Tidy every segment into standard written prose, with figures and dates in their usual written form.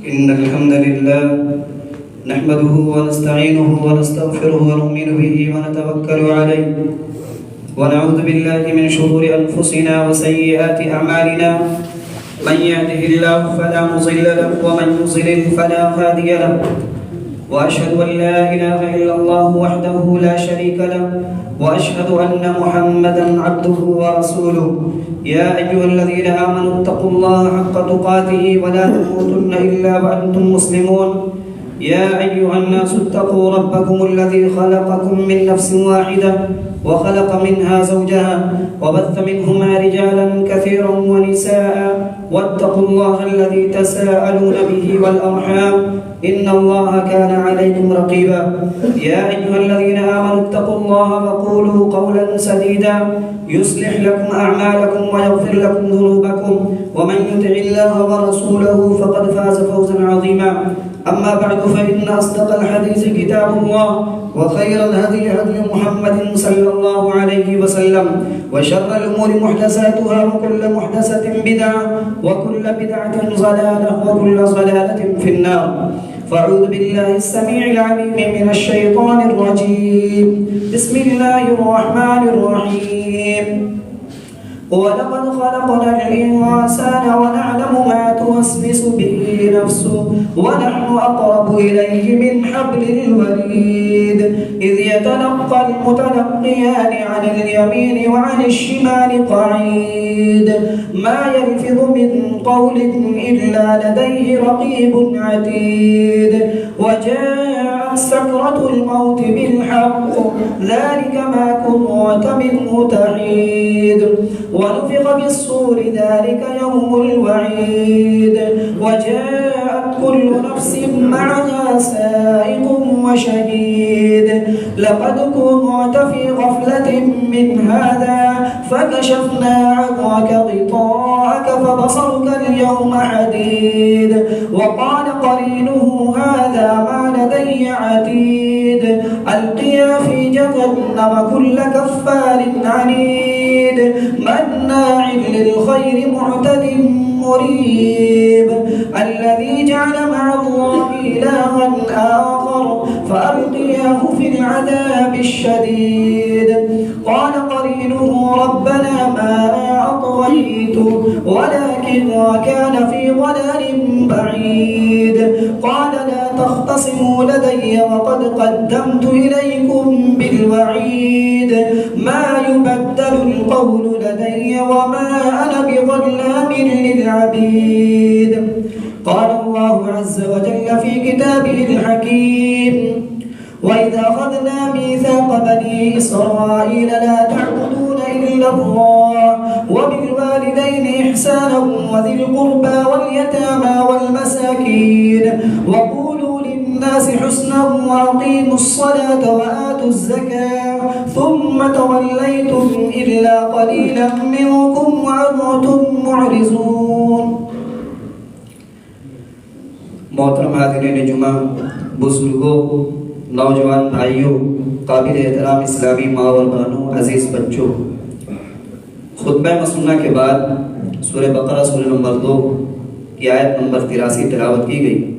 إن الحمد لله نحمده ونستعينه ونستغفره ونؤمن به ونتوكل عليه ونعوذ بالله من شرور أنفسنا وسيئات أعمالنا من يهده الله فلا مضل له ومن يضلل فلا هادي له وأشهد أن لا إله إلا الله وحده لا شريك له وأشهد أن محمدا عبده ورسوله يا أيها الذين آمنوا اتقوا الله حق تقاته ولا تموتن إلا وأنتم مسلمون يا أيها الناس اتقوا ربكم الذي خلقكم من نفس واحدة وخلق منها زوجها وبث منهما رجالا كثيرا ونساء واتقوا الله الذي تساءلون به والأرحام إن الله كان عليكم رقيبا يا أيها الذين آمنوا اتقوا الله وقولوا قولا سديدا يصلح لكم أعمالكم ويغفر لكم ذنوبكم ومن يطع الله ورسوله فقد فاز فوزا عظيما أما بعد فإن أصدق الحديث كتاب الله وخير الهدي هدي محمد صلى الله عليه وسلم وشر الأمور محدثاتها وكل محدثة بدعة وكل بدعة ضلالة وكل ضلالة في النار فأعوذ بالله السميع العليم من الشيطان الرجيم بسم الله الرحمن الرحيم ولقد خلقنا الإنسان ونعلم ما توسوس به نفسه ونحن أقرب إليه من حبل الوريد إذ يتلقى المتلقيان عن اليمين وعن الشمال قعيد ما يلفظ من قول إلا لديه رقيب عتيد وجاءت سكرة الموت بالحق ذلك ما كنت منه تحيد ونفخ في الصور ذلك يوم الوعيد وجاءت كل نفس معها سائق وشهيد لقد كنت في غفلة من هذا فكشفنا عنك غطاءك فبصرك اليوم حديد وقال قرينه هذا ما لدي عتيد ألقيا في جهنم كل كفار عنيد مناع للخير معتد مريب الذي جعل مع الله إلها آخر فألقياه في العذاب الشديد قال قرينه ربنا ما أطغيته ولكن كان في ضلال بعيد قال لا تختصموا لدي وقد قدمت إليكم بالوعيد ما يبدل القول لدي وما أنا بظلام للعبيد قال الله عز وجل في كتابه الحكيم وإذا أخذنا ميثاق بني إسرائيل لا تعبدون إلا الله وبالوالدين إحسانا وذي القربى واليتامى والمساكين وقولوا للناس حسنا وأقيموا الصلاة وآتوا الزكاة ثم توليتم إلا قليلا منكم وأنتم معرضون محترم حاضرین جمعہ بزرگوں نوجوان بھائیوں قابل احترام اسلامی ماں اور بہنوں عزیز بچوں خطبہ مسنونہ کے بعد سورہ بقرہ سورہ نمبر 2 کی آیت نمبر 83 تلاوت کی گئی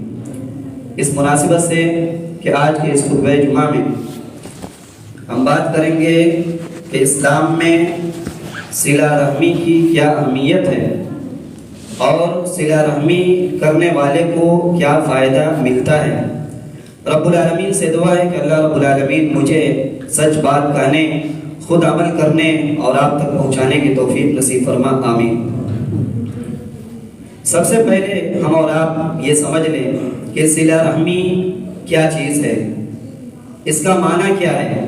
اس مناسبت سے کہ آج کے اس خطبہ جمعہ میں ہم بات کریں گے کہ اسلام میں صلہ رحمی کی کیا اہمیت ہے اور صلہ رحمی کرنے والے کو کیا فائدہ ملتا ہے رب العالمین سے دعا ہے کہ اللہ رب العالمین مجھے سچ بات کہنے خود عمل کرنے اور آپ تک پہنچانے کی توفیق نصیب فرما آمین سب سے پہلے ہم اور آپ یہ سمجھ لیں کہ صلہ رحمی کیا چیز ہے اس کا معنی کیا ہے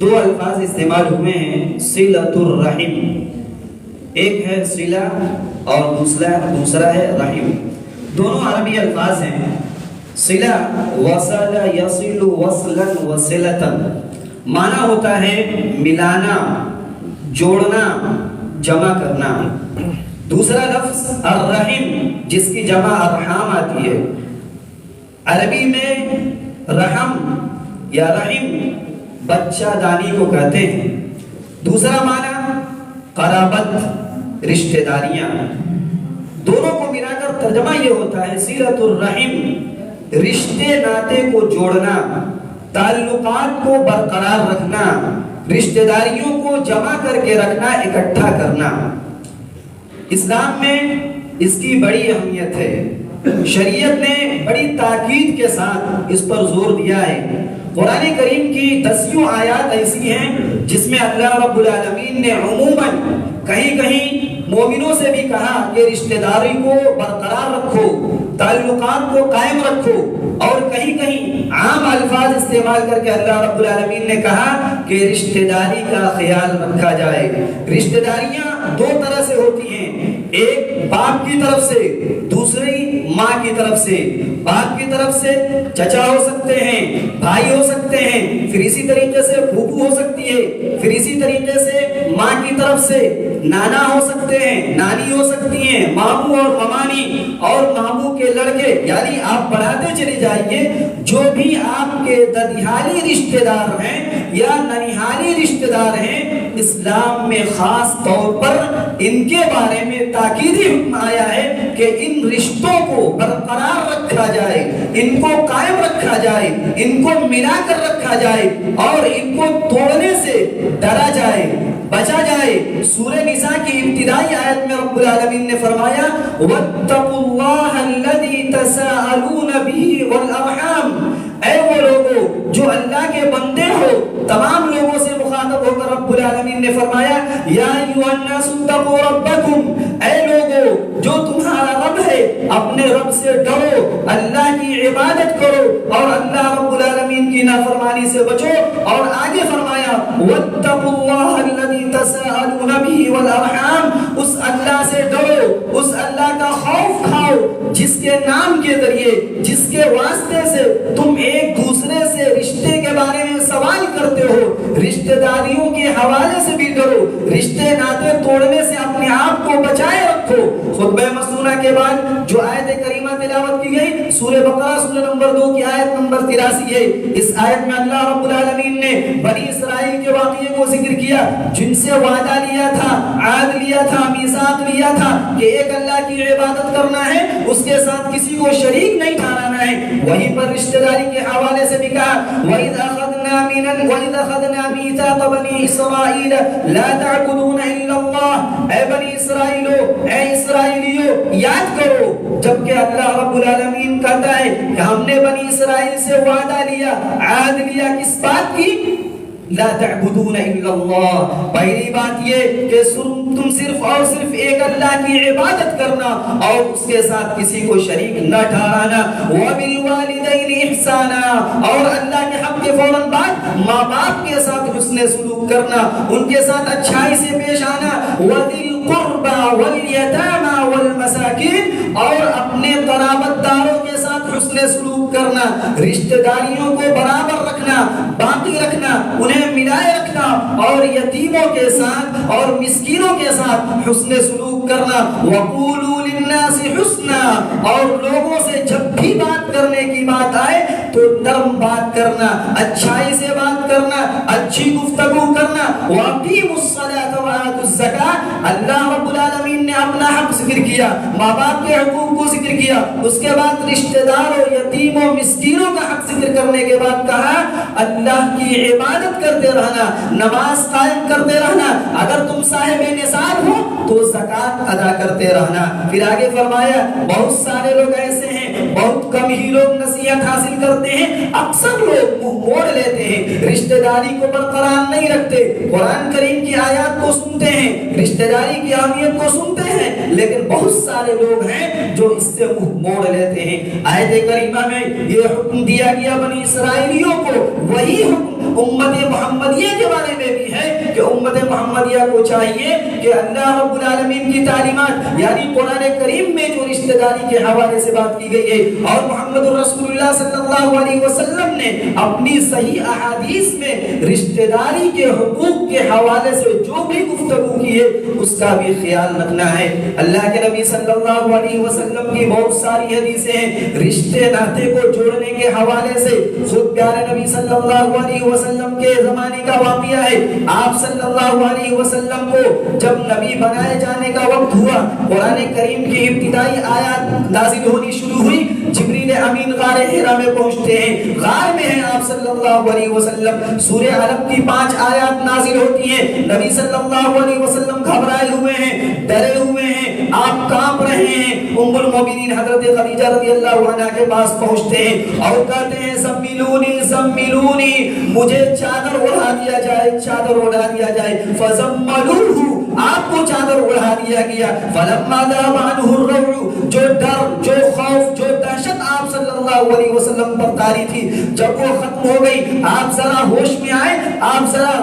دو الفاظ استعمال ہوئے ہیں صلۃ الرحم ایک ہے صلہ اور دوسرا ہے رحم دونوں عربی الفاظ ہیں صلہ وصل یصل وصلا وصلتا معنی ہوتا ہے ملانا جوڑنا جمع کرنا دوسرا لفظ الرحم جس کی جمع ارحام آتی ہے عربی میں رحم یا رحم بچہ دانی کو کہتے ہیں دوسرا معنی قرابت رشتہ داریاں دونوں کو ملا کر ترجمہ یہ ہوتا ہے صلۃ الرحم، رشتے ناتے کو جوڑنا، تعلقات کو برقرار رکھنا، رشتہ داریوں کو جمع کر کے رکھنا، اکٹھا کرنا۔ اسلام میں اس کی بڑی اہمیت ہے، شریعت نے بڑی تاکید کے ساتھ اس پر زور دیا ہے۔ قرآن کریم کی 10 آیات ایسی ہیں جس میں اللہ رب العالمین نے عموماً کہیں کہیں مومنوں سے بھی کہا کہ رشتہ داری کو برقرار رکھو، تعلقات کو قائم رکھو، اور کہیں کہیں عام الفاظ استعمال کر کے اللہ رب العالمین نے کہا کہ رشتہ داری کا خیال رکھا جائے۔ رشتہ داریاں 2 طرح سے ہوتی ہیں، ایک باپ کی طرف سے، دوسری ماں کی طرف سے۔ باپ کی طرف سے چچا ہو سکتے ہیں، بھائی ہو سکتے ہیں، پھر اسی طریقے سے پھوپھو ہو سکتی ہے، پھر اسی طریقے سے ماں کی طرف سے نانا ہو سکتے ہیں، نانی ہو سکتی ہیں، ماموں اور ممانی اور ماموں کے لڑکے، یعنی آپ بڑھاتے چلے جائیے۔ جو بھی آپ کے ددیہالی رشتہ دار ہیں یا ننیہالی رشتہ دار ہیں، اسلام میں خاص طور پر ان کے بارے میں تاکیدی حکم آیا ہے کہ ان رشتوں کو برقرار رکھا جائے، ان کو قائم رکھا جائے، ان کو ملا کر رکھا جائے اور ان کو توڑنے سے ڈرا جائے، بچا جائے۔ سورہ نساء کی ابتدائی آیت میں رب العالمین نے فرمایا وَاتَّقُوا اللَّهَ الَّذِي تَسَاءَلُونَ بِهِ وَالْأَرْحَامَ، اے وہ لوگو جو اللہ کے بندے ہو، تمام لوگوں سے مخاطب ہو کر رب العالمین نے فرمایا یا ایھا الناس اتقوا ربکم، اے لوگو جو تمہارا رب ہے اپنے رب سے ڈرو، اللہ کی عبادت کرو اور اللہ رب العالمین کی نافرمانی سے بچو۔ اور آگے فرمایا واتقوا اللہ الذی تساءلون به والارحام، اس اللہ سے ڈرو، اس اللہ کا خوف کھاؤ جس کے نام کے ذریعے، جس کے واسطے سے تم ایک دوسرے سے رشتے کے بارے میں سوال کرتے ہو۔ رشتہ داریوں کے حوالے سے بھی ڈرو، رشتے ناتے توڑنے سے اپنے آپ کو بچائے رکھو۔ خطبہ مسنونہ کے بعد جو آیت کریمہ تلاوت کی گئی سورہ بقرہ سورہ نمبر 2 کی آیت نمبر 83 ہے۔ اس آیت میں اللہ رب العالمین نے بنی اسرائیل کے واقعے کو ذکر کیا جن سے وعدہ لیا تھا، عہد لیا تھا، میثاق لیا تھا کہ ایک اللہ کی عبادت کرنا ہے، اس کے ساتھ کسی کو شریک نہیں ٹھہرانا ہے۔ وہیں پر رشتہ داری کے حوالے سے بھی کہا وَإِذْ أَخَذْنَا مِيثَاقَ بَنِي إِسْرَائِيلَ لَا تَعْبُدُونَ إِلَّا اللَّهَ، اے بنی اسرائیلو، اے اسرائیلیو، یاد کرو جبکہ اللہ رب العالمین کہتا ہے کہ ہم نے بنی اسرائیل سے وعدہ لیا، عہد لیا، کس بات کی؟ لا تعبدون الا اللہ، پہلی بات یہ کہ تم صرف اور صرف ایک اللہ کی عبادت کرنا اور اس کے ساتھ کسی کو شریک نہ ٹھہرانا۔ وبالوالدین احسانا، اور اللہ کے حق کے فوراً بعد ماں باپ کے ساتھ حسن سلوک کرنا، ان کے ساتھ اچھائی سے پیش آنا۔ وذی القربى والیتامى والمساکین، اور اپنے قرابت داروں کے ساتھ حسن سلوک کرنا، رشتہ داریوں کو برابر رکھنا، باقی رکھنا، انہیں ملائے رکھنا، اور یتیموں کے ساتھ اور مسکینوں کے ساتھ حسن سلوک کرنا۔ وَقُولُوا لِلنَّاسِ حُسْنًا، اور لوگوں سے جب بھی بات کرنے کی بات آئے تو نرم بات کرنا، اچھائی سے بات کرنا، اچھی گفتگو کرنا۔ وَأَقِیمُوا الصَّلَاةَ وَآتُوا الزَّکَاةَ، اللہ رب العالمین نے اپنا حق ذکر کیا، ماں باپ کے حقوق کو ذکر کیا، اس کے بعد رشتہ داروں، یتیموں، مسکینوں کا حق ذکر کرنے کے بعد کہا اللہ کی عبادت کرتے رہنا، نماز قائم کرتے رہنا، اگر تم صاحب نصاب ہو تو زکوٰۃ ادا کرتے رہنا۔ پھر آگے فرمایا بہت سارے لوگ ایسے ہیں، بہت کم ہی لوگ نصیحت حاصل کرتے ہیں، اکثر لوگ منہ موڑ لیتے ہیں، رشتہ داری کو برقرار نہیں رکھتے، قرآن کریم کی آیات کو سنتے ہیں، رشتہ داری کی اہمیت کو سنتے ہیں، لیکن بہت سارے لوگ ہیں جو اس سے منہ موڑ لیتے ہیں۔ آیت کریمہ میں یہ حکم دیا گیا بنی اسرائیلیوں کو، وہی حکم امت محمدیہ کے بارے میں بھی ہے کہ امت محمدیہ کو چاہیے کہ اللہ رب العالمین کی تعلیمات یعنی قرآن کریم میں جو رشتہ داری کے حوالے سے بات کی گئی ہے اور محمد رسول اللہ صلی اللہ علیہ وسلم نے اپنی صحیح احادیث میں رشتہ داری کے حقوق کے حوالے سے جو بھی گفتگو کی ہے اس کا بھی خیال رکھنا ہے۔ اللہ کے نبی صلی اللہ علیہ وسلم کی بہت ساری حدیثیں ہیں رشتے ناتے کو جوڑنے کے حوالے سے۔ خود پیارے نبی صلی اللہ علیہ وسلم کے زمانے کا واقعہ ہے، آپ صلی اللہ علیہ وسلم کو جب نبی بنائے جانے کا وقت ہوا، قرآن کریم کی ابتدائی آیات نازل ہونی شروع ہوئی، جبریل امین غار حرا میں پہنچتے ہیں، غار میں ہیں آپ صلی اللہ علیہ وسلم، سورہ علق کی 5 آیات نازل ہوتی ہیں، نبی صلی اللہ علیہ وسلم گھبرائے ہوئے ہیں، ڈرے ہوئے ہیں، آپ کانپ رہے ہیں۔ ام المومنین حضرت خدیجہ رضی اللہ عنہا کے پاس پہنچتے ہیں اور کہتے ہیں زملونی زملونی، مجھے چادر اڑا دیا جائے، چادر اڑا دیا جائے۔ فزملوہ، آپ کو چادر اڑا دیا گیا۔ فلما ذهب عنه الروع، جو ڈر، جو خوف، جو دہشت آپ صلی اللہ علیہ وسلم پر طاری تھی، جب وہ ختم ہو گئی، آپ ذرا ہوش میں آئے، آپ ذرا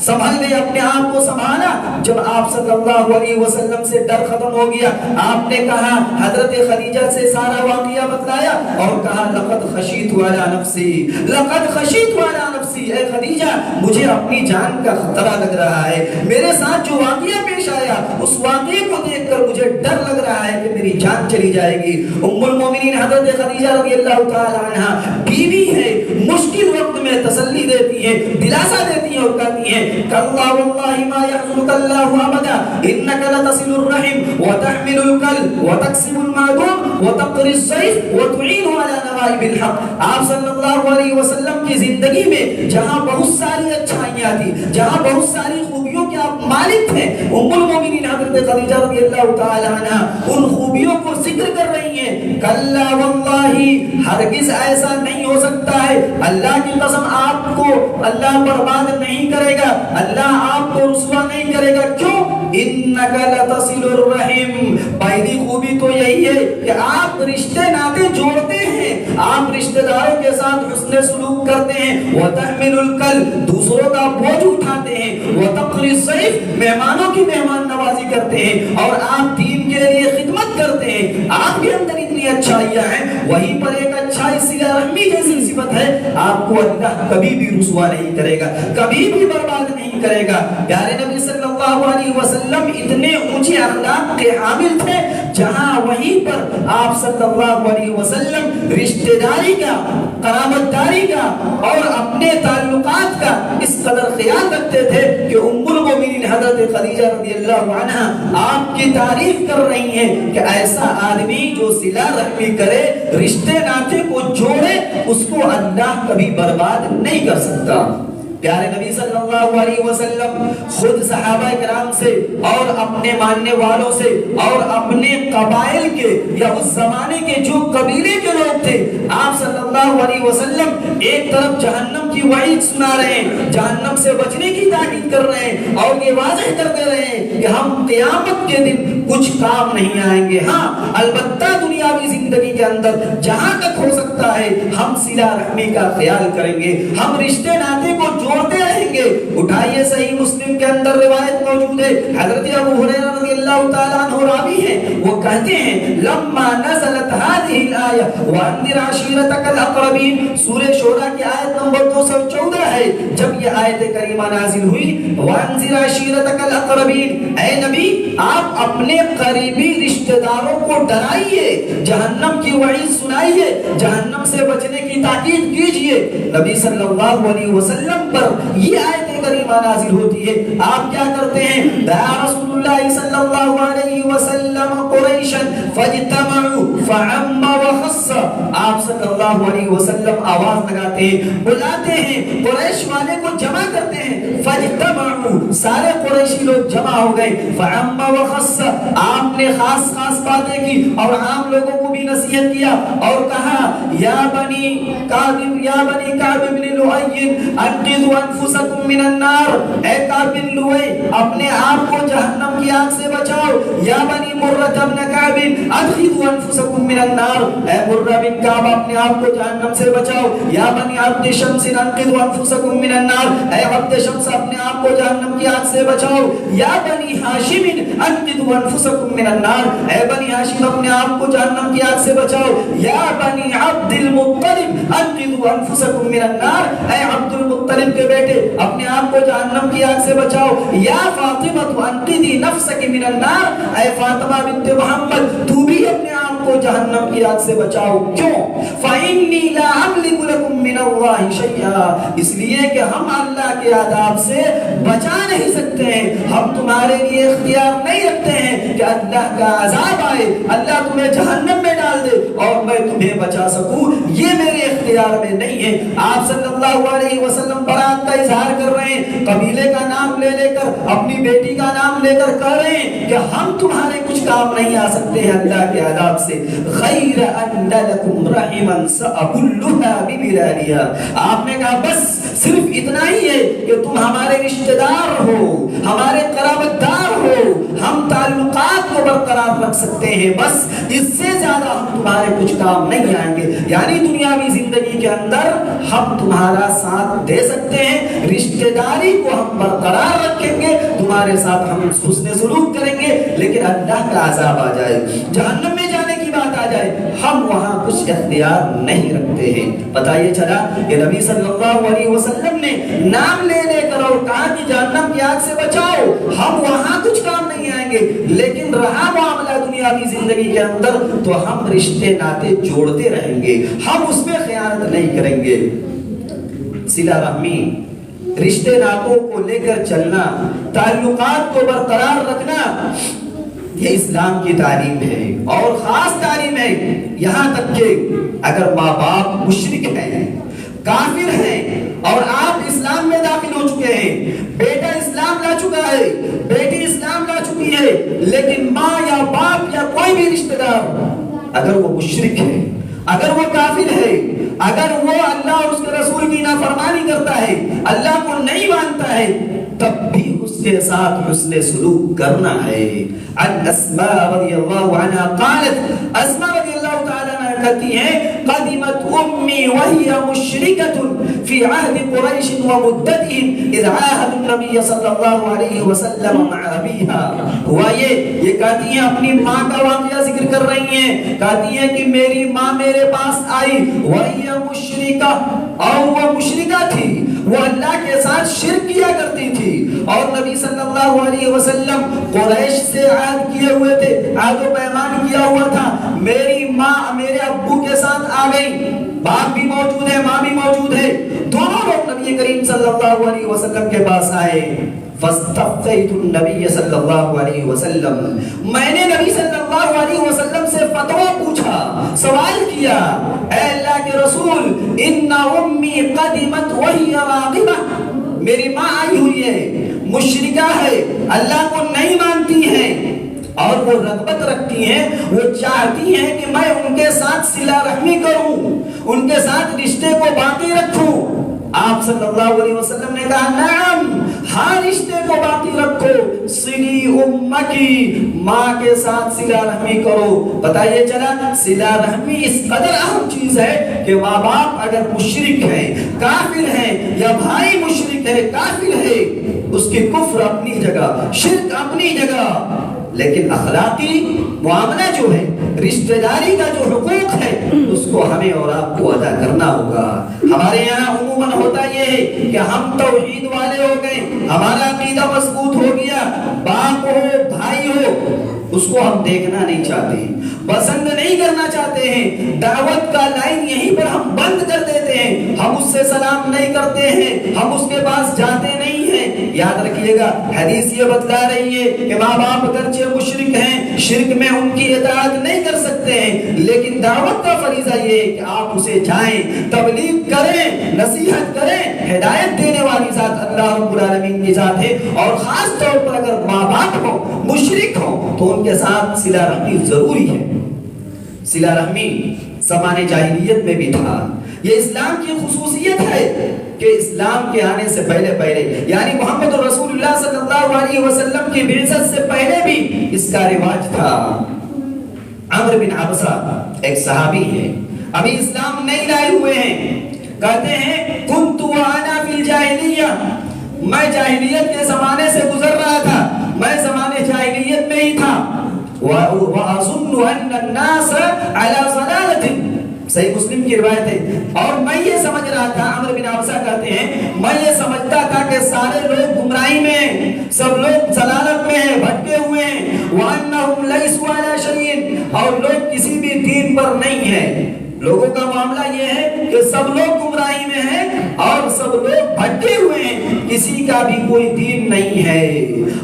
سنبھل گئے، اپنے آپ کو سنبھالا۔ جب آپ صلی اللہ علیہ وسلم سے ڈر ختم ہو گیا، آپ نے کہا، حضرت خدیجہ سے سارا واقعہ بتلایا اور کہا لقد خشیت علی نفسی، لقد خشیت علی نفسی، اے خدیجہ مجھے اپنی جان کا خطرہ لگ رہا ہے، میرے ساتھ جو واقعہ پیش آیا اس واقعے کو دیکھ کر مجھے ڈر لگ رہا ہے کہ میری جان چلی جائے گی۔ ام المومنین حضرت خدیجہ رضی اللہ تعالی عنہا بیوی ہے، مشکل وقت میں تسلی دیتی ہے، دلاسا دیتی ہے اور کہتی ہیں کلا واللہ ما يحزنك الله ابدا انك لتصل الرحم وتحمل الكل وتكسب المعدوم وتقري الضيف وتعين على نوائب الحق۔ آپ صلی اللہ علیہ وسلم کی زندگی میں جہاں بہت ساری اچھائیاں تھی، جہاں بہت ساری خوبیوں کے آپ مالک تھے، ام المومنین حضرت خدیجہ رضی اللہ تعالی عنہا ان خوبیوں کو ذکر کر رہی ہیں۔ کلا واللہ، ہرگز ایسا نہیں ہو سکتا ہے، اللہ کی قسم آپ کو اللہ برباد نہیں کرے گا، اللہ آپ کو رسوا نہیں کرے گا۔ کیوں؟ انک لتصل الرحم، پہلی خوبی تو یہی ہے کہ آپ رشتے ناطے جوڑتے ہیں، آپ رشتہ داروں کے ساتھ حسن سلوک کرتے ہیں۔ وتحمل الکل، دوسروں کا بوجھ اٹھاتے ہیں۔ وتقری الضیف، مہمانوں کی مہمان نوازی کرتے ہیں اور آپ دین کے لیے خدمت کرتے ہیں۔ آپ کے اندر اتنی اچھائیاں ہیں، وہیں پر ایک اچھائی صلہ رحمی جیسی صفت ہے، آپ کو اللہ کبھی بھی رسوا نہیں کرے گا، کبھی بھی برباد نہیں کرے گا۔ پیارے نبی صلی اللہ علیہ وسلم اتنے اونچے اخلاق کے حامل تھے، جہاں وہیں پر آپ صلی اللہ علیہ وسلم رشتہ داری کا، قرابت داری کا اور اپنے تعلقات کا اس قدر خیال رکھتے تھے کہ ام المومنین حضرت خدیجہ رضی اللہ عنہا آپ کی تعریف کر رہی ہیں کہ ایسا آدمی جو صلہ رحمی کرے، رشتے ناطے کو جوڑے، اس کو اللہ کبھی برباد نہیں کر سکتا۔ پیارے نبی صلی اللہ علیہ وسلم خود صحابہ کرام سے اور اپنے ماننے والوں سے اور اپنے قبائل کے یا اس زمانے کے جو قبیلے کے لوگ تھے، آپ صلی اللہ علیہ وسلم ایک طرف جہنم کی وعید سنا رہے ہیں، جہنم سے بچنے کی تاکید کر رہے ہیں اور یہ واضح کر دے رہے ہیں کہ ہم قیامت کے دن کچھ کام نہیں آئیں گے، ہاں البتہ دنیاوی زندگی کے اندر جہاں تک ہو سکتا ہے ہم صلہ رحمی کا خیال کریں گے، ہم رشتے ناطے کو جوڑتے رہیں گے۔ اٹھائیے صحیح مسلم کے اندر روایت موجود ہے، حضرت ابو ہریرہ رضی اللہ تعالیٰ عنہ راوی ہیں، وہ کہتے ہیں لما نزلت هذه الآية وانذر عشيرتك الأقربين، سورہ شورى کی آیت نمبر 214 ہے، جب یہ آیت کریمہ نازل ہوئی، وانذر عشيرتك الأقربين، اے نبی آپ اپنے قریبی رشتہ داروں کو ڈرائیے، جہنم کی وعید سنائیے، جہنم سے بچنے کی تاکید کیجئے۔ نبی صلی اللہ علیہ وسلم پر یہ آیت کریمہ نازل ہوتی ہے، آپ کیا کرتے ہیں؟ دعا رسول اللہ صلی اللہ علیہ وسلم قریشا فاجتمعوا فعم وخص، آپ صلی اللہ علیہ وسلم آواز لگاتے ہیں، بلاتے ہیں، قریش والے کو جمع کرتے ہیں، فاجتمعوا، سارے قریشی لوگ جمع ہو گئے، فعم وخص، آپ نے خاص خاص باتیں کی اور عام لوگوں کو بھی نصیحت کیا اور کہا یا بنی کعب بن لؤی انقذوا انفسکم من النار، اے کعب بن لؤی اپنے آپ کو جہنم کی آگ سے بچاؤ، یا بنی مرۃ بن کعب ادخلوا انفسکم من النار، اے مرہ بن کعب اپنے آپ کو جہنم سے بچاؤ، یا بنی عبد شمس انقذوا انفسکم من النار، اے عبد شمس اپنے آپ کو جہنم کی آگ سے بچاؤ، یا بنی ہاشم انقذوا انفسکم من النار، اے بنی ہاشم اپنے آپ کو جہنم کی آگ سے بچاؤ، یا بنی عبد المطلب انقذوا انفسکم من النار، اے عبد المطلب کے بیٹے اپنے آپ کو جہنم کی آگ سے بچاؤ، یا فاطمہ انقذی نفسک من النار، اے فاطمہ بنت محمد تو بھی اپنے آپ کو جہنم کی آگ سے بچاؤ۔ کیوں؟ فَإِنِّي لَا أَمْلِكُ لَكُم مِّنَ اللَّهِ شَيْئًا، اس لیے کہ ہم اللہ کے عذاب سے بچا نہیں سکتے ہیں، ہم تمہارے لیے اختیار نہیں رکھتے ہیں کہ اللہ کا عذاب آئے، اللہ تمہیں جہنم میں ڈال دے اور میں تمہیں بچا سکوں، یہ میرے اختیار میں نہیں ہے۔ آپ صلی اللہ علیہ وسلم برات کا اظہار کر رہے ہیں، قبیلے کا نام لے لے کر، اپنی بیٹی کا نام لے کر کہہ رہے ہیں کہ ہم تمہارے کچھ کام نہیں آ سکتے ہیں اللہ کے عذاب سے۔ غیر ان لکم رحما سأبلها ببلادها، آپ نے کہا بس صرف اتنا ہی ہے کہ تم ہمارے رشتہ دار ہو، ہمارے قرابت دار ہو، ہم تعلقات کو برقرار رکھ سکتے ہیں، بس اس سے زیادہ ہم تمہارے کچھ کام نہیں آئیں گے۔ یعنی دنیاوی زندگی کے اندر ہم تمہارا ساتھ دے سکتے ہیں، رشتہ داری کو ہم برقرار رکھیں گے، تمہارے ساتھ ہم حسن سلوک کریں گے، لیکن اللہ کا عذاب آ جائے، جہنم میں جانے کی بات آ جائے، ہم وہاں کچھ اختیار نہیں رکھتے ہیں۔ پتہ یہ چلا کہ نبی صلی اللہ علیہ وسلم نے نام لے لے کر اور کہا کہ جہنم کی آگ سے بچاؤ، ہم وہاں کچھ کام نہیں آئیں گے، لیکن رہا معاملہ دنیاوی زندگی کے اندر تو ہم رشتے ناتے جوڑتے رہیں گے، ہم اس میں خیانت نہیں کریں گے۔ صلہ رحمی، رشتے ناتوں کو لے کر چلنا، تعلقات کو برقرار رکھنا، یہ اسلام کی تعلیم ہے اور خاص تعلیم ہے۔ یہاں تک کہ اگر ماں باپ مشرک ہیں، کافر ہیں اور آپ اسلام میں داخل ہو چکے ہیں، بیٹا اسلام لا چکا ہے، بیٹی اسلام لا چکی ہے، لیکن ماں یا باپ یا کوئی بھی رشتہ دار اگر وہ مشرک ہے، اگر وہ کافر ہے، اگر وہ اللہ اور اس کے رسول کی نافرمانی کرتا ہے، اللہ کو نہیں مانتا ہے، تب بھی اس کے ساتھ حسن سلوک کرنا ہے۔ عن اسماء رضی اللہ عنہ قالت، اسماء رضی اللہ تعالیٰ عنہ کہتی ہیں قدمت امی وہی مشرکۃ فی عہد قریش ومدتهم اذ عاہد النبی صلی اللہ علیہ وسلم مع ابیہا۔ ہوا یہ کہتی ہیں اپنی ماں کا واقعہ ذکر کر رہی ہیں، کہتی ہیں کہ میری ماں میرے پاس آئی، وہی مشرکہ، اور وہ مشرکہ تھی، وہ اللہ کے ساتھ شرک کیا کرتی تھی، اور نبی صلی اللہ علیہ وسلم قریش سے عہد کیے ہوئے تھے، عہد و پیمان کیا ہوا تھا۔ میری ماں میرے ابو کے ساتھ آ گئی، باپ بھی موجود ہے، ماں بھی موجود ہے، دونوں لوگ نبی کریم صلی اللہ علیہ وسلم کے پاس آئے۔ فاستفتیت النبی صلی اللہ علیہ وسلم، میں نے نبی صلی اللہ علیہ وسلم سے فتویٰ پوچھا، سوال کیا، اے اللہ کے رسول، ان امی قدمت وہی راغبہ، میری ماں آئی ہوئی ہے، مشرکہ ہے، اللہ کو نہیں مانتی ہے، اور وہ رغبت رکھتی ہیں، وہ چاہتی ہیں کہ میں ان کے ساتھ صلہ رحمی کروں، ان کے ساتھ رشتے کو باقی رکھوں۔ آپ صلی اللہ علیہ وسلم نے کہا نعم، ہاں رشتے کو باقی رکھو، صلی امکی، ماں کے ساتھ صلہ رحمی کرو۔ پتہ یہ چلا صلہ رحمی اس قدر اہم چیز ہے کہ ماں باپ اگر مشرک ہیں، کافر ہیں، یا بھائی مشرک ہے، کافر ہے، اس کی کفر اپنی جگہ، شرک اپنی جگہ، لیکن اخلاقی معاملہ جو ہے، رشتہ داری کا جو حقوق ہے، اس کو ہمیں اور آپ کو ادا کرنا ہوگا۔ ہمارے یہاں عموماً ہوتا یہ ہے کہ ہم توحید والے ہو گئے، ہمارا عقیدہ مضبوط ہو گیا، باپ ہو بھائی ہو، اس کو ہم دیکھنا نہیں چاہتے، پسند نہیں کرنا چاہتے ہیں، دعوت کا لائن یہیں پر ہم بند کر دیتے ہیں، ہم اس سے سلام نہیں کرتے ہیں، ہم اس کے پاس جاتے نہیں ہیں۔ یاد رکھیے گا، حدیث یہ بتلا رہی ہے کہ ماں باپ اگرچہ مشرک ہیں، شرک میں ان کی اطاعت نہیں کر سکتے ہیں، لیکن دعوت کا فریضہ یہ ہے کہ آپ اسے جائیں، تبلیغ کریں، نصیحت کریں۔ ہدایت دینے والی ذات اللہ رب العالمین کی ذات ہے، اور خاص طور پر اگر ماں باپ ہوں، مشرک ہوں، تو ان کے ساتھ صلہ رحمی ضروری ہے۔ صلہ رحمی زمانے جاہلیت میں بھی تھا، یہ اسلام کی خصوصیت ہے کہ اسلام کے آنے سے پہلے یعنی محمد رسول اللہ صلی اللہ علیہ وسلم کی بعثت سے پہلے بھی اس کا رواج تھا۔ عمرو بن عبسہ ایک صحابی ہے، ابھی اسلام نہیں لائے ہوئے ہیں، کہتے ہیں کنت وانا فی الجاہلیہ، میں جاہلیت کے زمانے سے گزر رہا تھا، میں زمانے جاہلیت میں ہی تھا، وَأَظُنُّ أَنَّ النَّاسَ عَلَى ضَلَالَةٍ، صحیح مسلم کی روایت ہے، اور میں یہ سمجھ رہا تھا، عمرو بن عبسہ کہتے ہیں میں یہ سمجھتا تھا کہ سارے لوگ گمراہی میں ہیں، سب لوگ ضلالت میں ہیں، بھٹکے ہوئے ہیں، وَأَنَّهُمْ لَيْسُوا عَلَى شَيْءٍ، اور لوگ کسی بھی دین دین پر نہیں ہے. لوگوں کا معاملہ یہ ہے کہ سب لوگ گمراہی میں ہیں اور سب لوگ بھٹکے ہوئے ہیں, کسی کا بھی کوئی دین نہیں ہے.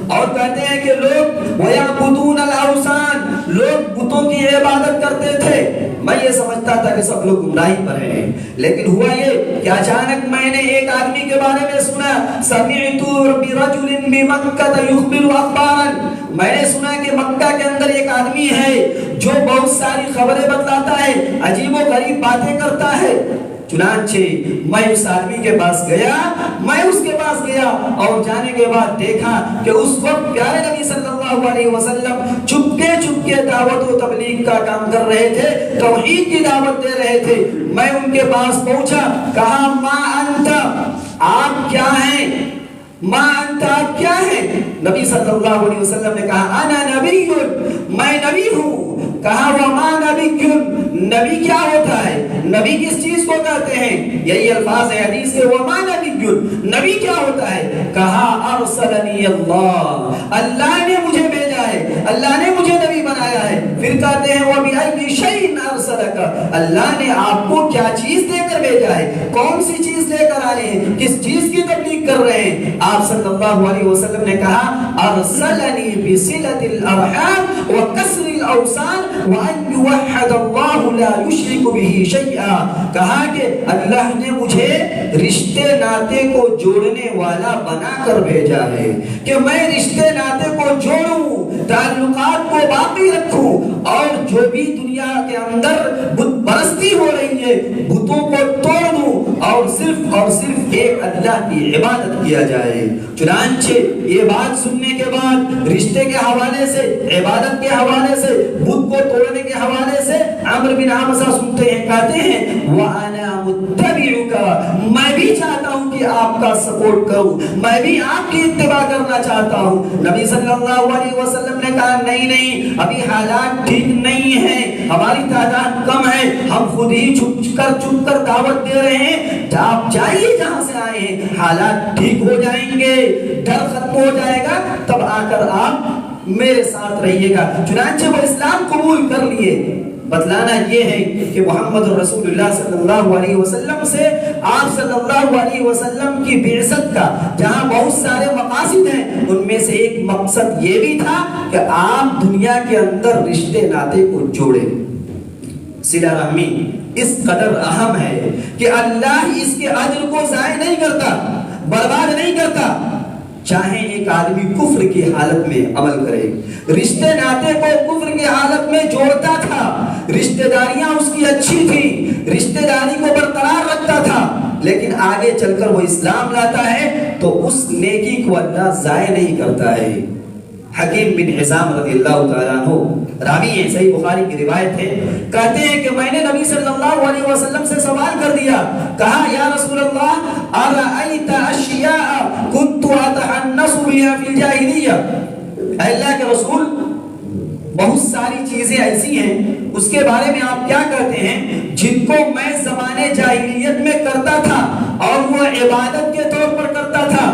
اور کہتے ہیں کہ لوگ وَيَعْبُدُونَ الْأَوْثَانَ, لوگ بتوں کی عبادت کرتے تھے. میں یہ سمجھتا تھا کہ سب لوگ گمراہی پر ہیں, لیکن ہوا یہ کہ اچانک میں نے ایک آدمی کے بارے میں سنا, سَمِعْتُ بِرَجُلٍ بِمَكَّةَ يُخْبِرُ أَخْبَارًا, میں نے سنا کہ مکہ کے اندر ایک آدمی ہے جو بہت ساری خبریں بتلاتا ہے, عجیب و غریب باتیں کرتا ہے. چنانچہ میں اس آدمی کے پاس گیا, اور جانے کے بعد دیکھا کہ اس وقت پیارے نبی صلی اللہ علیہ وسلم چپکے دعوت و تبلیغ کا کام کر رہے تھے, توحید کی دعوت دے رہے تھے. میں ان کے پاس پہنچا, کہا ما انت, آپ کیا ہیں؟ ما انت, آپ کیا ہیں؟ نبی صلی اللہ علیہ وسلم نے کہا انا نبی, میں نبی ہوں. کہا وما نبی, نبی کیا ہوتا ہے؟ نبی کس چیز کو کہتے ہیں؟ یہی الفاظ ہے حدیث کے, وما نبی, نبی کیا ہوتا ہے؟ کہا ارسلنی اللہ, اللہ نے مجھے بھیجا ہے, اللہ نے مجھے نبی بنایا ہے. پھر کہتے ہیں وَبِأَيِّ شَيْءٍ أَرْسَلَكَ, اللہ نے آپ کو کیا چیز دے کر بھیجا ہے, کون سی چیز لے کر آئے ہیں, کس چیز کی تبلیغ کر رہے ہیں؟ آپ صلی اللہ علیہ وسلم نے کہا ارسلنی بصلة الارحام وکسر الاوثان وان یوحد اللہ لا یشرک به شیئا, کہا کہ اللہ نے مجھے رشتے ناطے کو جوڑنے والا بنا کر بھیجا ہے کہ میں رشتے ناطے کو جوڑوں, تعلقات کو باقی رکھوں, اور جو بھی دنیا کے اندر بت پرستی ہو رہی ہے بتوں کو توڑ دوں, اور صرف ایک اللہ کی عبادت کیا جائے. چنانچہ یہ بات سننے کے بعد رشتے کے حوالے سے, عبادت کے حوالے سے, بت کو توڑنے کے حوالے سے عمرو بن حمزہ سنتے ہیں, کہتے ہیں وَأَنَا مُتَّبِعُكَ, میں بھی چاہتا ہوں کہ آپ کا سپورٹ کروں, میں بھی آپ کی اتباع کرنا چاہتا ہوں. نبی صلی اللہ علیہ وسلم نے کہا نہیں, ابھی حالات ٹھیک نہیں ہیں, ہماری تعداد کم ہے, ہم خود ہی چھپ کر دعوت دے رہے ہیں, آپ جائیے جہاں سے آئے ہیں, حالات ٹھیک ہو جائیں گے, ڈر ختم ہو جائے گا, تب آ کر آپ میرے ساتھ رہیے گا. چنانچہ وہ اسلام قبول کر لیے. بتلانا یہ ہے کہ محمد رسول اللہ صلی اللہ علیہ وسلم سے آپ صلی اللہ علیہ وسلم کی بعثت کا جہاں بہت سارے مقاصد ہیں, ان میں سے ایک مقصد یہ بھی تھا کہ آپ دنیا کے اندر رشتے ناطے کو جوڑیں. صلہ رحمی اس قدر اہم ہے کہ اللہ اس کے اجر کو ضائع نہیں کرتا, برباد نہیں کرتا, چاہے ایک آدمی کفر کی حالت میں عمل کرے. رشتے ناطے کو کفر کی حالت میں جوڑتا تھا, رشتے داریاں اس کی اچھی تھی, رشتے داری کو برقرار رکھتا تھا, لیکن آگے چل کر وہ اسلام لاتا ہے تو اس نیکی کو اللہ ضائع نہیں کرتا ہے. حکیم بن حزام رضی اللہ تعالیٰ عنہ راوی ہیں, صحیح بخاری کی روایت ہے, کہتے ہیں کہ میں نے نبی صلی اللہ علیہ وسلم سے سوال کر دیا, کہا یا رسول اللہ ارأیت اشیاء کنت اتحنس بها فی الجاہلیہ, اے اللہ کے رسول بہت ساری چیزیں ایسی ہیں اس کے بارے میں آپ کیا کہتے ہیں جن کو میں زمانے جاہلیت میں کرتا تھا اور وہ عبادت کے طور پر کرتا تھا,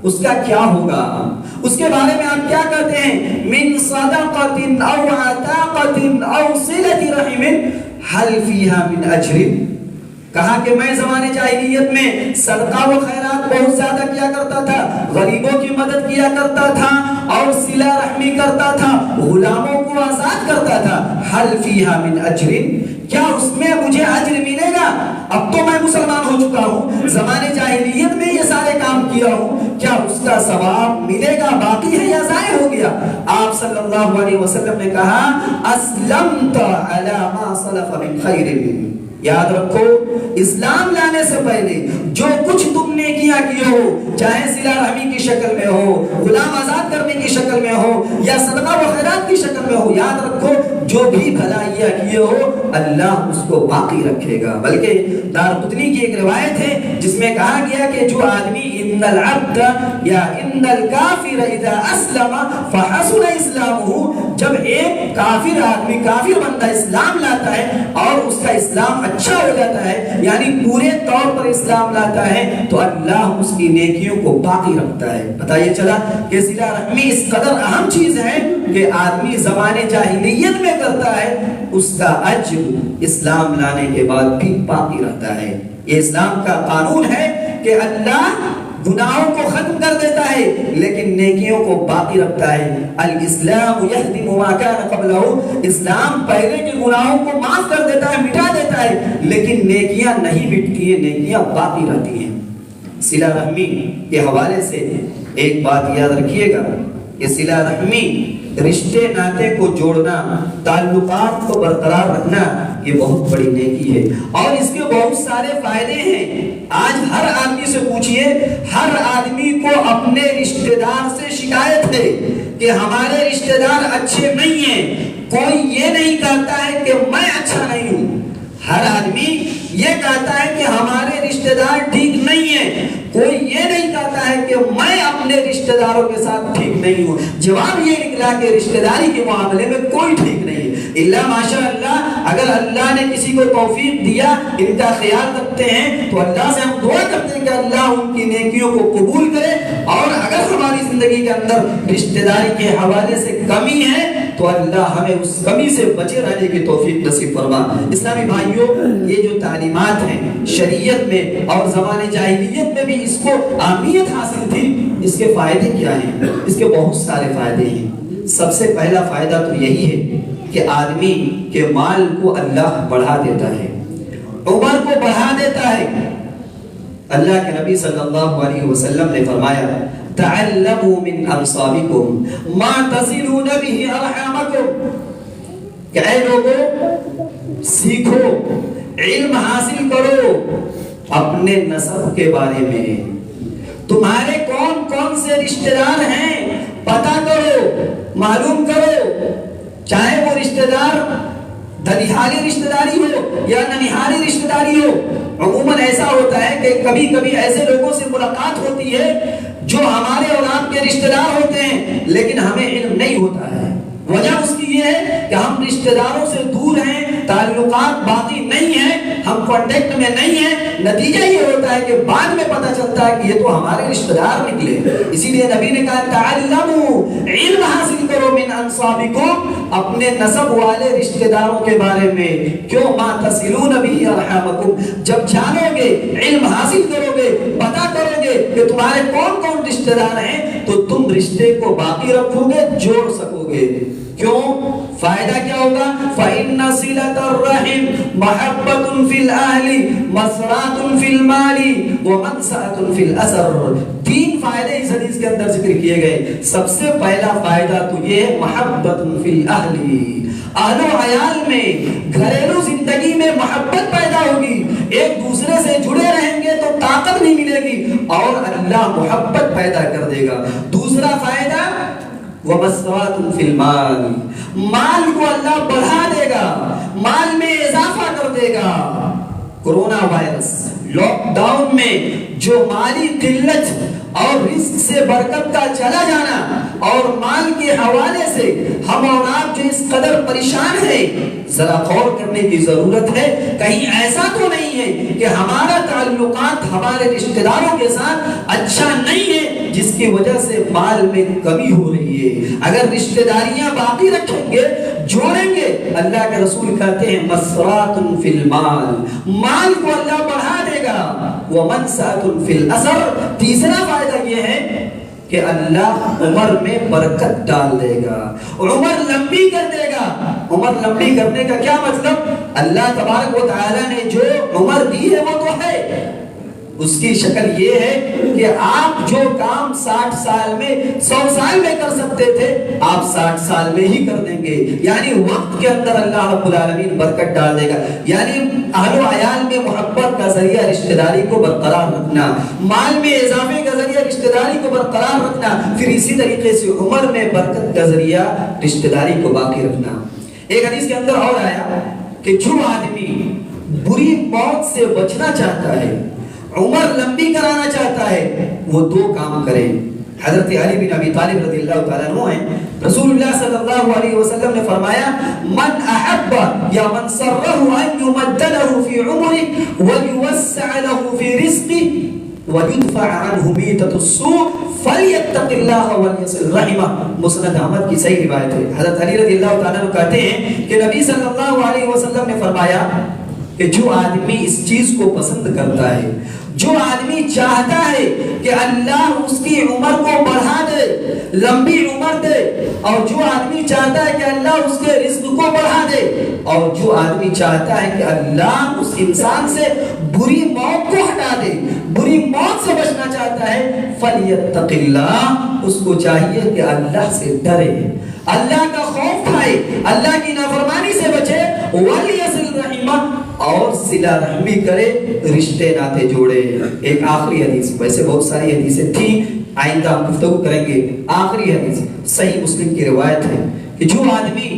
اس کا کیا ہوگا, اس کے بارے میں آپ کیا کہتے ہیں؟ من صدقۃ او عتاقۃ او صلۃ رحم هل فیہا من اجر, کہا کہ میں زمانے جاہلیت میں صدقہ و خیرات بہت زیادہ کیا کرتا تھا, غریبوں کی مدد کیا کرتا تھا اور صلہ رحمی کرتا تھا, غلاموں کو آزاد کرتا تھا. هل فیہا من اجر, کیا اس میں مجھے اجر ملے گا؟ اب تو میں مسلمان ہو چکا ہوں, زمانے جاہلیت میں یہ سارے کام کیا ہوں, کیا اس کا ثواب ملے گا, باقی ہے یا ضائع ہو گیا؟ آپ صلی اللہ علیہ وسلم نے کہا اسلمت علی ما صلف من خیر. یاد رکھو اسلام لانے سے پہلے جو کچھ تم نے کیے ہو, چاہے صلہ رحمی کی شکل میں ہو, غلام آزاد کرنے کی شکل میں ہو, یا صدقہ و خیرات کی شکل میں ہو, یاد رکھو جو بھی بھلائیاں کیے ہو اللہ اس کو باقی رکھے گا. بلکہ دارقطنی کی ایک روایت ہے جس میں کہا گیا کہ جو آدمی ان العبد یا ان الکافر اذا اسلم فحسن اسلامہ, جب ایک کافر آدمی, کافر بندہ اسلام لاتا ہے اور اس کا اسلام اچھا ہو جاتا ہے، یعنی پورے طور پر اسلام لاتا ہے، تو اللہ اس کی نیکیوں کو باقی رکھتا ہے۔ پتہ یہ چلا کہ صلہ رحمی اس قدر اہم چیز ہے کہ آدمی زمانے جاہلیت میں کرتا ہے، اس کا اجر اسلام لانے کے بعد بھی باقی رہتا ہے۔ یہ اسلام کا قانون ہے کہ اللہ گناہوں کو ختم کر دیتا ہے لیکن نیکیوں کو باقی رکھتا ہے۔ الاسلام یہدم ما کان قبلہ، اسلام پہلے کے گناہوں کو معاف کر دیتا ہے، مٹا دیتا ہے، لیکن نیکیاں نہیں مٹتی ہیں، نیکیاں باقی رہتی ہیں۔ صلہ رحمی کے حوالے سے ایک بات یاد رکھیے گا کہ صلہ رحمی رشتے ناطے کو جوڑنا، تعلقات کو برقرار رکھنا، یہ بہت بڑی نیکی ہے اور اس کے بہت سارے فائدے ہیں۔ آج ہر آدمی سے پوچھئے، ہر آدمی کو اپنے رشتہ دار سے شکایت ہے کہ ہمارے رشتہ دار اچھے نہیں ہیں۔ کوئی یہ نہیں کہتا ہے کہ میں اچھا نہیں ہوں، ہر آدمی یہ کہتا ہے کہ ہمارے رشتہ دار ٹھیک نہیں ہیں۔ کوئی یہ نہیں کہتا ہے کہ میں اپنے رشتہ داروں کے ساتھ ٹھیک نہیں ہوں۔ جواب یہ نکلا کہ رشتہ داری کے معاملے میں کوئی ٹھیک نہیں ہے، اللہ ماشاء اللہ۔ اگر اللہ نے کسی کو توفیق دیا، ان کا خیال رکھتے ہیں، تو اللہ سے ہم دعا کرتے ہیں کہ اللہ ان کی نیکیوں کو قبول کرے، اور اگر ہماری زندگی کے اندر رشتہ داری کے حوالے سے کمی ہے تو اللہ ہمیں اس کمی سے بچے رہنے کی توفیق نصیب فرما۔ اسلامی بھائیوں، یہ جو تعلیمات ہیں شریعت میں اور زمانے جاہلیت میں بھی اس کو اہمیت حاصل تھی، اس کے فائدے کیا ہیں؟ اس کے بہت سارے فائدے ہیں۔ سب سے پہلا فائدہ تو یہی ہے کہ آدمی کے مال کو اللہ بڑھا دیتا ہے، عمر کو بڑھا دیتا ہے۔ اللہ کے نبی صلی اللہ علیہ وسلم نے فرمایا تعلموا من انصابکم ما تصلون به ارحامکم، کہ اے لوگوں سیکھو، علم حاصل کرو اپنے نسب کے بارے میں، تمہارے کون کون سے رشتہ دار ہیں پتہ کرو، معلوم کرو، چاہے وہ رشتہ دار دنیحالی رشتہ داری ہو یا ننیحالی رشتہ داری ہو۔ عموماً ایسا ہوتا ہے کہ کبھی کبھی ایسے لوگوں سے ملاقات ہوتی ہے جو ہمارے اور آپ کے رشتہ دار ہوتے ہیں لیکن ہمیں علم نہیں ہوتا ہے۔ وجہ اس کی یہ ہے کہ ہم رشتہ داروں سے دور ہیں، تعلقات باقی نہیں ہیں، ہم کانٹیکٹ میں نہیں ہیں۔ نتیجہ یہ ہوتا ہے کہ بعد میں پتہ چلتا ہے کہ یہ تو ہمارے رشتہ دار نکلے۔ اسی لیے نبی نے کہا تعلموا، علم حاصل کرو من انصابکم، اپنے نسب والے رشتہ داروں کے بارے میں۔ کیوں؟ ما تصلون به ارحامکم، جب جانو گے، علم حاصل کرو گے، پتہ کرو گے کہ تمہارے کون کون رشتہ دار ہیں، تو تم رشتے کو باقی رکھو گے، جوڑ سکو گے۔ کیوں؟ فائدہ کیا ہوگا؟ فَإِنَّ صِلَةَ الرَّحِمِ مَحَبَّةٌ فِي الْأَهْلِ مَسْرَةٌ فِي الْمَالِ وَمَنْسَعَةٌ فِي الْأَثَرِ۔ تین فائدے اس حدیث کے اندر ذکر کیے گئے۔ سب سے پہلا فائدہ تو یہ ہے محبَّةٌ فِي الْأَهْلِ، اہل و عیال میں، گھریلو زندگی میں محبت پیدا ہوگی، ایک دوسرے سے جڑے رہیں گے تو طاقت نہیں ملے گی اور اللہ محبت پیدا کر دے گا۔ دوسرا فائدہ وَمَسْرَةٌ فِي الْمَالِ، مال کو اللہ بڑھا دے گا، مال میں اضافہ کر دے گا۔ کورونا وائرس، لاک ڈاؤن میں جو مالی قلت اور رزق سے برکت کا چلا جانا اور مال کے حوالے سے ہم اور آپ جو اس قدر پریشان ہیں، ذرا غور کرنے کی ضرورت ہے۔ کہیں ایسا تو نہیں ہے کہ ہمارا تعلقات ہمارے رشتہ داروں کے ساتھ اچھا نہیں ہے جس کی وجہ سے مال میں کمی ہو رہی ہے؟ اگر رشتہ داریاں باقی رکھیں گے، جوڑیں گے، اللہ کے رسول کہتے ہیں مسرات فی المال، مال کو اللہ بڑھا دے گا، ومنسعۃ فی الاثر۔ تیسرا فائدہ یہ ہے کہ اللہ عمر میں برکت ڈال دے گا، عمر لمبی کر دے گا۔ عمر لمبی کرنے کا کیا مطلب؟ اللہ تبارک و تعالی نے جو عمر دی ہے وہ تو ہے، اس کی شکل یہ ہے کہ آپ جو کام 60 سال میں 100 سال میں کر سکتے تھے آپ 60 سال میں ہی کر دیں گے، یعنی وقت کے اندر اللہ رب العالمین برکت ڈال دے گا۔ یعنی اہل و عیال میں محبت کا ذریعہ رشتہ داری کو برقرار رکھنا، مال میں اضافے کا ذریعہ رشتہ داری کو برقرار رکھنا، پھر اسی طریقے سے عمر میں برکت کا ذریعہ رشتہ داری کو باقی رکھنا۔ ایک حدیث کے اندر اور آیا کہ جو آدمی بری موت سے بچنا چاہتا ہے، عمر لمبی کرانا چاہتا ہے، وہ دو کام کرے۔ حضرت علی بن ابی طالب رضی اللہ تعالیٰ عنہ ہیں، رسول اللہ صلی اللہ علیہ وسلم نے فرمایا من احب یا من سرہ ان یمد له فی عمره ویوسع له فی رزقه ویدفع عنہ میتۃ السوء فلیتق اللہ ولیصل رحمہ، مسند احمد کی صحیح روایت ہے۔ حضرت علی رضی اللہ تعالیٰ عنہ کہتے ہیں کہ نبی صلی اللہ علیہ وسلم نے فرمایا کہ جو آدمی اس چیز کو پسند کرتا ہے، جو آدمی چاہتا ہے کہ اللہ اس کی عمر کو بڑھا دے، لمبی عمر دے، اور جو آدمی چاہتا ہے کہ اللہ اس کے رزق کو بڑھا دے، اور جو آدمی چاہتا ہے کہ اللہ اس انسان سے بری موت کو ہٹا دے، بری موت سے بچنا چاہتا ہے، فَلْيَتَّقِ اللَّهِ، اس کو چاہیے کہ اللہ سے ڈرے، اللہ کا خوف کھائے، اللہ کی نافرمانی سے بچے، وَلْيَصِلْ رَحِمَهُ، اور صلہ رحمی کرے، رشتے ناتے جوڑے۔ ایک آخری حدیث، ویسے بہت ساری حدیثیں تھیں، آئندہ ہم گفتگو کریں گے۔ آخری حدیث صحیح مسلم کی روایت ہے کہ جو آدمی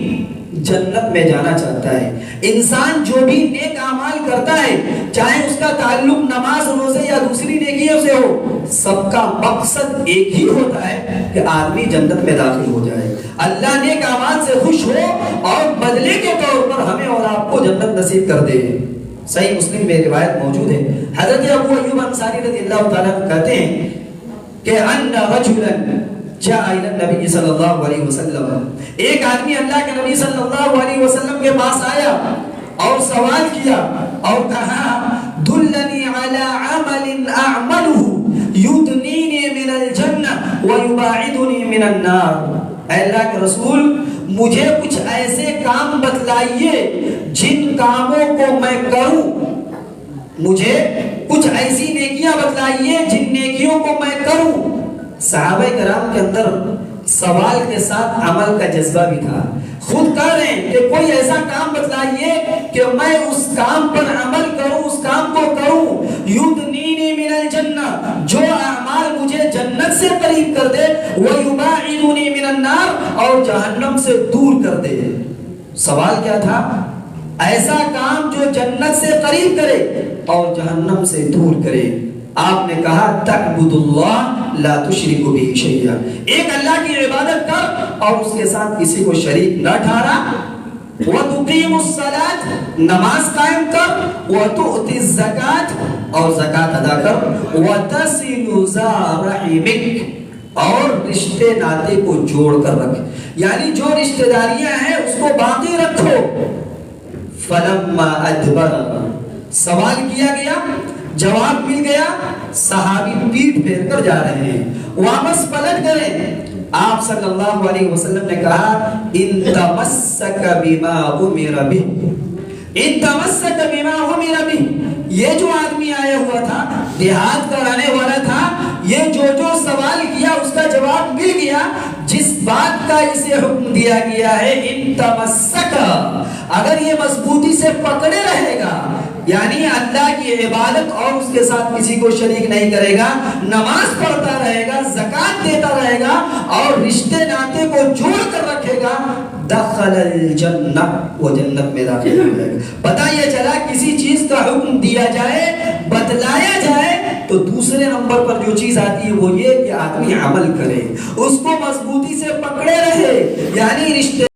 جنت میں جانا چاہتا ہے، انسان جو بھی نیک اعمال کرتا ہے، چاہے اس کا تعلق نماز روزے یا دوسری نیکیوں سے ہو، سب کا مقصد ایک ہی ہوتا ہے کہ آدمی جنت میں داخل ہو جائے، اللہ نیک اعمال سے خوش ہو اور بدلے کے طور پر ہمیں اور آپ کو جنت نصیب کر دے۔ صحیح مسلم میں روایت موجود ہے۔ حضرت ابو ایوب انصاری رضی اللہ تعالیٰ عنہ کہتے ہیں کہ ان رجلا جاء الى النبي صلی اللہ علیہ وسلم، ایک آدمی اللہ کے نبی صلی اللہ علیہ وسلم کے پاس آیا اور سوال کیا اور کہا دلنی علی عمل اعمله یدنینی من الجنہ ویباعدنی من النار، اے اللہ کے رسول مجھے کچھ ایسے کام بتلائیے جن کاموں کو میں کروں، مجھے کچھ ایسی نیکیاں بتلائیے جن نیکیوں کو میں کروں۔ صحابہ کرام کے اندر سوال کے ساتھ عمل کا جذبہ بھی تھا، خود کہہ رہے ہیں کہ کوئی ایسا کام بتلائیے کہ میں اس کام پر عمل کروں، اس کام کو کروں، یدنینی من الجنہ، جو اعمال مجھے جنت سے قریب کر دے، ویباعدنی من النار، اور جہنم سے دور کر دے۔ سوال کیا تھا؟ ایسا کام جو جنت سے قریب کرے اور جہنم سے دور کرے۔ آپ نے کہا تعبد اللہ لا تشرک بہ شیئا، ایک اللہ کی عبادت کر اور اس کے ساتھ کسی کو شریک نہ ٹھہرا، وتقیم الصلاۃ، نماز قائم کر، وتؤتی الزکاۃ، اور زکات ادا کر، وتصل ذا رحمک، اور رشتے ناتے کو جوڑ کر رکھ، یعنی جو رشتہ داریاں ہیں اس کو باقی رکھو۔ فلما ادبر، سوال کیا گیا، جواب مل گیا، صحابی پیٹ پھیر کر جا رہے ہیں، واپس پلٹ گئے، آپ صلی اللہ علیہ وسلم نے کہا ان تمسک بما امر بہ، ان تمسک بما امر بہ، یہ جو آدمی آیا ہوا تھا، دیہات کا رہنے والا تھا، یہ جو سوال کیا اس کا جواب مل گیا، جس بات کا اسے حکم دیا گیا ہے ان تمسک، اگر یہ مضبوطی سے پکڑے رہے گا، یعنی اللہ کی عبادت اور اس کے ساتھ کسی کو شریک نہیں کرے گا، نماز پڑھتا رہے گا، زکات دیتا رہے گا اور رشتے ناتے کو جوڑ کر رکھے گا، دخل الجنہ، وہ جنت میں داخل ہو جائے گا۔ پتہ یہ چلا کسی چیز کا حکم دیا جائے، بتلایا جائے تو دوسرے نمبر پر جو چیز آتی ہے وہ یہ کہ آدمی عمل کرے، اس کو مضبوطی سے پکڑے رہے، یعنی رشتے